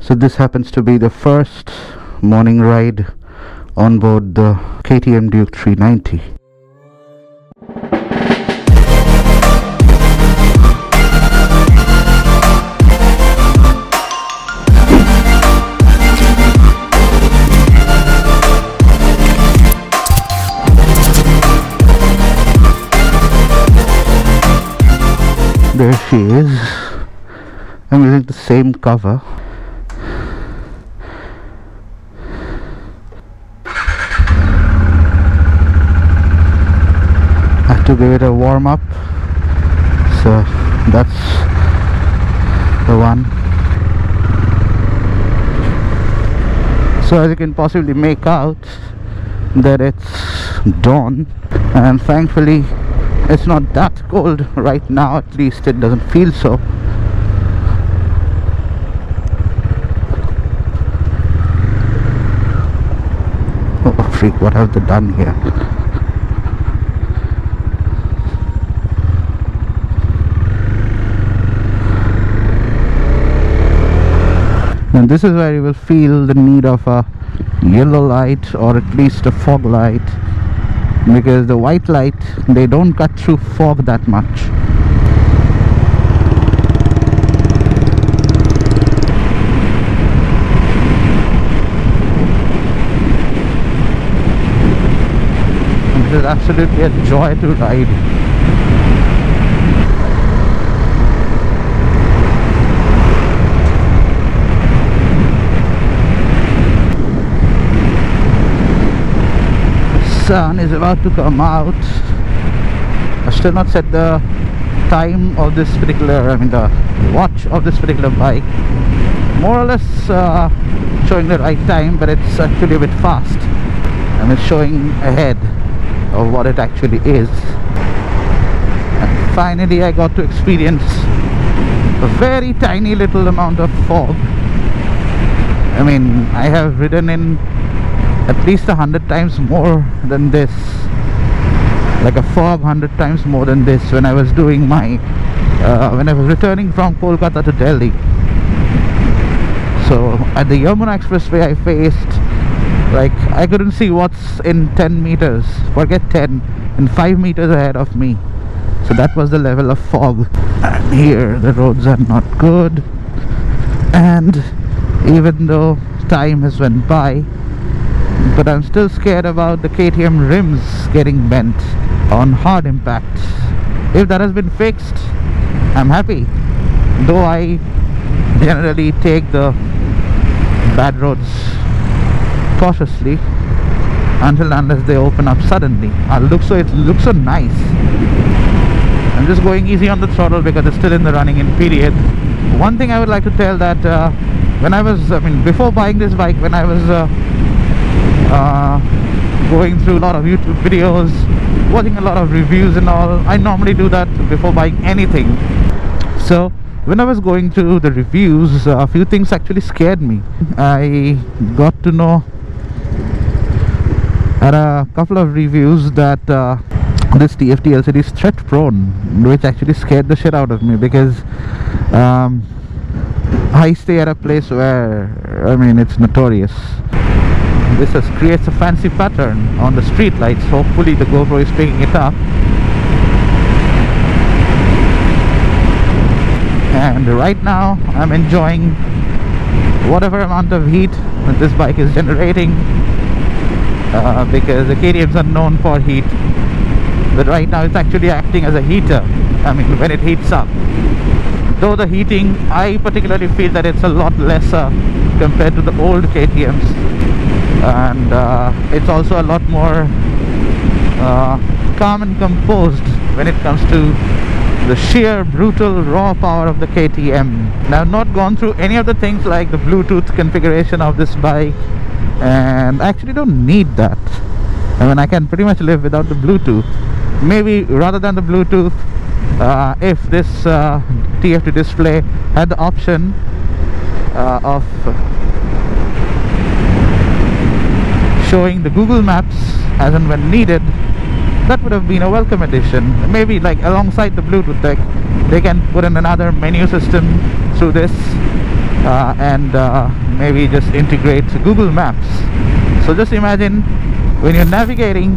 So this happens to be the first morning ride on board the KTM Duke390. There she is. I'm using the same cover. I have to give it a warm up, so that's the one. So as you can possibly make out that it's dawn, and thankfully it's not that cold right now, at least it doesn't feel so. Oh freak, what have they done here? And this is where you will feel the need of a yellow light, or at least a fog light, because the white light, they don't cut through fog that much. And it is absolutely a joy to ride. Sun is about to come out. I've still not set the time of this particular, the watch of this particular bike. More or less showing the right time, but it's actually a bit fast, and it's showing ahead of what it actually is. And finally I got to experience a very tiny little amount of fog. I have ridden in at least 100 times more than this, like a fog 100 times more than this, when I was doing my when I was returning from Kolkata to Delhi. So at the Yamuna Expressway I faced, like, I couldn't see what's in 10 meters, forget 10, in 5 meters ahead of me. So that was the level of fog. And here the roads are not good, and even though time has went by, but I'm still scared about the KTM rims getting bent on hard impact. If that has been fixed, I'm happy, though I generally take the bad roads cautiously until unless they open up suddenly. It looks so nice. I'm just going easy on the throttle because it's still in the running in period. One thing I would like to tell, that when I was, before buying this bike, when I was going through a lot of YouTube videos, watching a lot of reviews and all, I normally do that before buying anything. So when I was going through the reviews, a few things actually scared me. I got to know at a couple of reviews that this TFT LCD is threat prone, which actually scared the shit out of me, because I stay at a place where, it's notorious. This creates a fancy pattern on the street lights. Hopefully the GoPro is picking it up. And right now I'm enjoying whatever amount of heat that this bike is generating, because the KTMs are known for heat, but right now it's actually acting as a heater, when it heats up. Though the heating, I particularly feel that it's a lot lesser compared to the old KTMs, and it's also a lot more calm and composed when it comes to the sheer brutal raw power of the KTM. Now, I've not gone through any of the things like the Bluetooth configuration of this bike, and I actually don't need that. I can pretty much live without the Bluetooth. Maybe rather than the Bluetooth, if this TFT display had the option of showing the Google Maps as and when needed, that would have been a welcome addition. Maybe like alongside the Bluetooth deck, they can put in another menu system through this, and maybe just integrate Google Maps. So just imagine when you're navigating,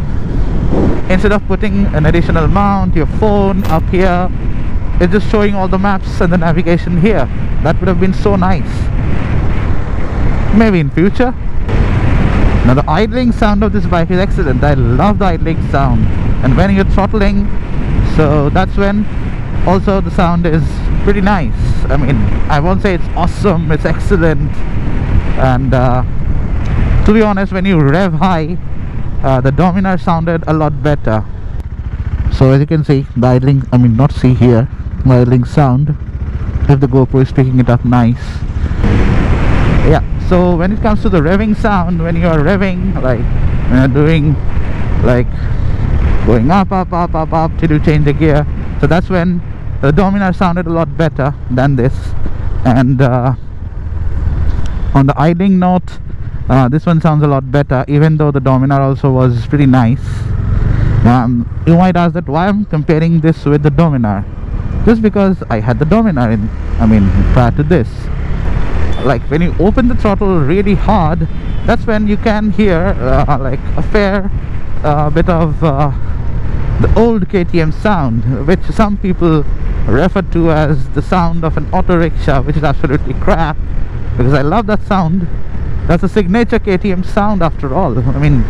instead of putting an additional mount, your phone up here, it's just showing all the maps and the navigation here. That would have been so nice. Maybe in future. Now the idling sound of this bike is excellent. I love the idling sound. And when you're throttling, so that's when also the sound is pretty nice. I mean, I won't say it's awesome, it's excellent. And to be honest, when you rev high, the Dominar sounded a lot better. So as you can see, the idling, I mean not see here, the idling sound, if the GoPro is picking it up nice. Yeah, so when it comes to the revving sound, when you are revving, like when you're doing like going up till you change the gear, so that's when the Dominar sounded a lot better than this. And on the idling note, this one sounds a lot better, even though the Dominar also was pretty nice. You might ask that why I'm comparing this with the Dominar. Just because I had the Dominar in, I mean prior to this. Like when you open the throttle really hard, that's when you can hear like a fair bit of the old KTM sound, which some people refer to as the sound of an auto rickshaw, which is absolutely crap, because I love that sound. That's a signature KTM sound after all. I mean,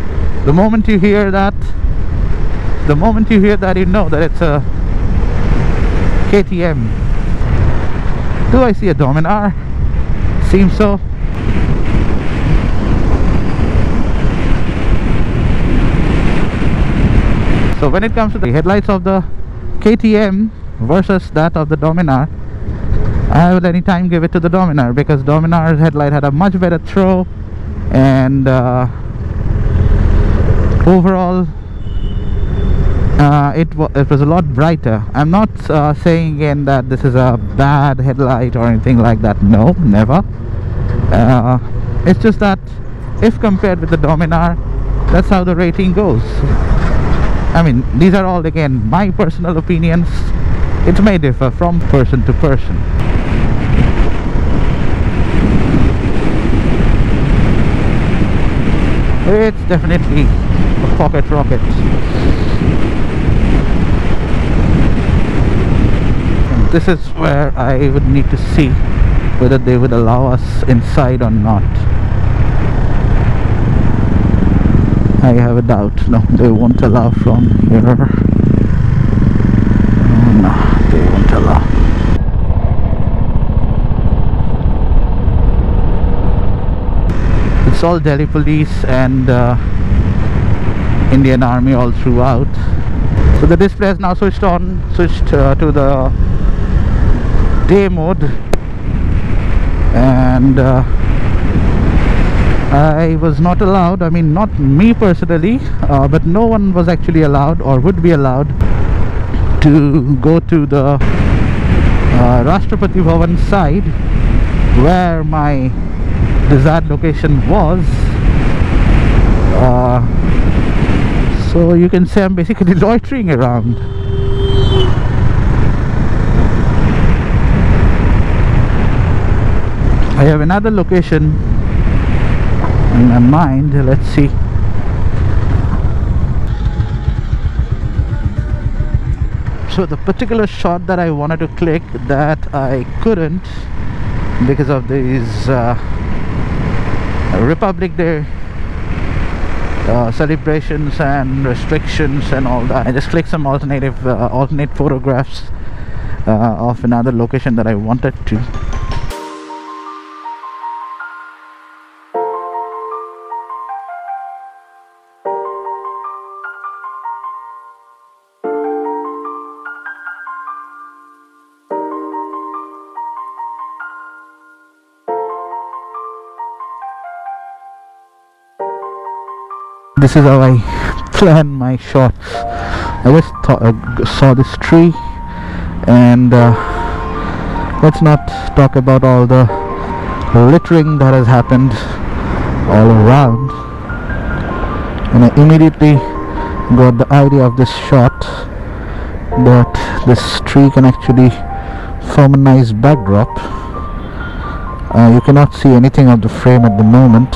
the moment you hear that, you know that it's a KTM. Do I see a Dominar? Seems so. So when it comes to the headlights of the KTM versus that of the Dominar, I would anytime give it to the Dominar, because Dominar's headlight had a much better throw, and overall it was a lot brighter. I'm not saying again that this is a bad headlight or anything like that. No, never. It's just that if compared with the Dominar, that's how the rating goes. I mean, these are all again my personal opinions. It may differ from person to person. It's definitely a pocket rocket. And this is where I would need to see whether they would allow us inside or not. I have a doubt. No, they won't allow from here. No, they won't allow. It's all Delhi police and Indian Army all throughout. So the display is now switched to the day mode, and I was not allowed, I mean not me personally, but no one was actually allowed or would be allowed to go to the Rashtrapati Bhavan side where my desired location was. So you can say I'm basically loitering around. I have another location in my mind. Let's see. So the particular shot that I wanted to click, that I couldn't because of these Republic Day celebrations and restrictions and all that. I just clicked some alternate photographs of another location that I wanted to. This is how I plan my shots. I just saw this tree, and let's not talk about all the littering that has happened all around. And I immediately got the idea of this shot, that this tree can actually form a nice backdrop, You cannot see anything of the frame at the moment.